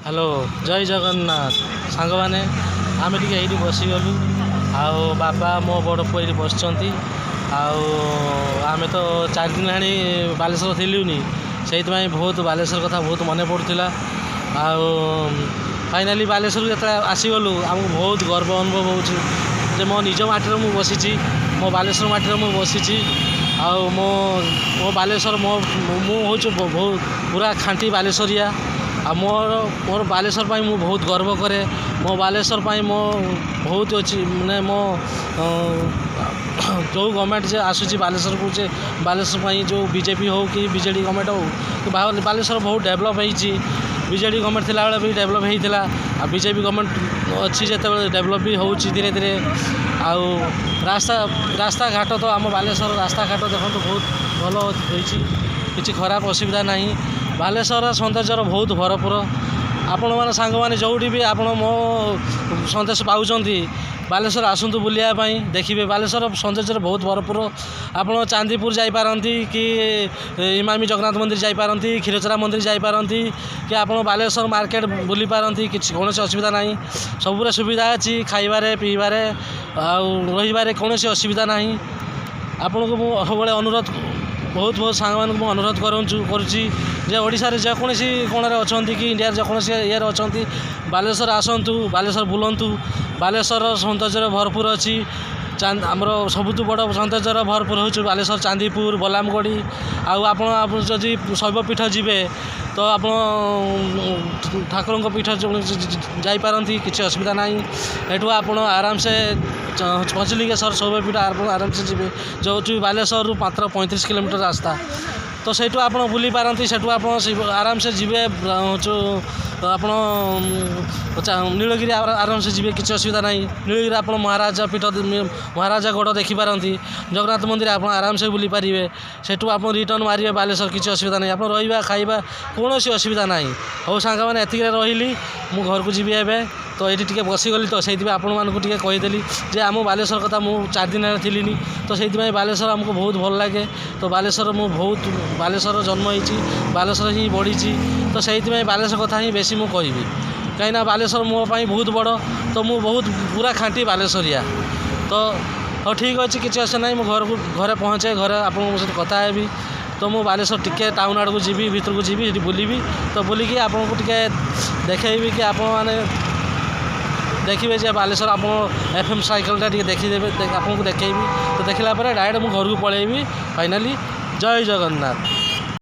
Hello जय जगन्नाथ सांग मैंने आम टे ये बसीगलु बाबा मो बड़ पुआ ये बस आम तो 4 दिन है बालेश्वर थिलुनि से बहुत बालेश्वर कथा बहुत मन पड़ूला फाइनाली बालेश्वर जो आसीगलु आमको बहुत गर्व अनुभव हो मो निज माटी मु बसी मो बालेश्वर माटी मु बसी मो मो बालेश्वर मो हूँ बहुत पूरा खांटी बालेश्वरिया मोर मोर बालेश्वर पाई मु बहुत गर्व करे मो बालेश्वर पाई मो बहुत अच्छी मैंने मो जो गवर्नमेंट जे आसूची बालेश्वर को जे बालेश्वर पाई जो बीजेपी हो कि बीजेडी गवर्नमेंट हो बालेश्वर बहुत डेवलप होती बीजेडी गवर्नमेंट थिला बेले भी डेवलप होता आ बीजेपी गवर्नमेंट अच्छी जिते डेवलप भी हो धीरे धीरे आउ रास्ता घाट तो आम बालेश्वर रास्ता घाट देखो बहुत भल होती किसी खराब असुविधा नहीं बालेश्वर सौंदर्यर बहुत भरपूर आपण मैंने सांग मैंने जो भी आप मो सन्देश पाँच बालेश्वर आसतु बुलायापाई देखिए बालेश्वर सौंदर्य बहुत भरपूर आप चांदीपुर जापारती कि इमामी जगन्नाथ मंदिर जापारती क्षीरचोरा मंदिर जापारती कि आप बालेश्वर मार्केट बुली पारती किसी कौन असुविधा ना सबुरे सुविधा अच्छी खाइबारे पीबारे रही कौन असुविधा ना आपण को मुझे अनुरोध बहुत बहुत सांग मानक अनुरोध करुँचे जेकोसी कोण अच्छा कि इंडिया जेकोसी ये अच्छा बालेश्वर आसतु बालेश्वर बुलतु बालेश्वर सौंदर्य भरपूर अच्छी आमर सबुठ बड़ सौंदर्य भरपूर हो बालेश्वर चांदीपुर बलामगढ़ी आप जदि शैवपीठ जी तो आप ठाकुर पीठ जापारती किसी असुविधा ना एठू आप आराम से पंचलिंगेश्वर शैवपीठ आराम से जी जो बालेश्वर मात्र 35 किलोमीटर रास्ता तो सेठू आप बुली पारती सेठू आप आराम से जीवे जो आप नीलगिरी आराम से जी किसी असुविधा ना नीलगिरी आप महाराजा पीठ महाराजा गढ़ देखिपारती जगन्नाथ मंदिर आप आराम से बुली पारे सेठू आप रिटर्न मारे बालेश्वर किसी असुविधा नहीं आप रहा खाइबा कौन असुविधा ना हो सांग मैंने एतिक रही मु घर को जीवी एवं तो ये टी बसीगली तो से आपण मानक कहीदेली जे आम बालेश्वर कथा मु 4 दिन थिलिनी तो से बालेश्वर आमको बहुत भल लगे तो बालेश्वर मु बहुत बालेश्वर जन्म होती बालेश्वर ही बढ़ी तो से बालेश्वर कथा ही बेसी मुझे कहि कहीं बालेश्वर मो पाई बहुत बड़ तो मु बहुत पूरा खांटी बालेश्वरिया तो हाँ ठीक अच्छे किसी असुविधा ना घर को घरे पहुँचे घरे आप सहित कथा हेबी तो मु बालेश्वर टिके टाउन आड़ को जी भितर को जी बुलबी तो बुलिकी आपको टिके देखी कि आप मैंने देखिए जे बालेश्वर आप FM साइकेल देखीदेवे आपको देखी तो देखला डायरेक्ट मु घर को पलैबी फाइनाली जय जगन्नाथ।